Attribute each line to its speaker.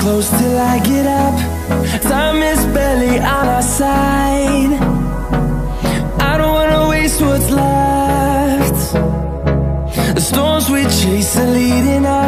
Speaker 1: close till I get up. Time is barely on our side. I don't wanna waste what's left. The storms we chase are leading us.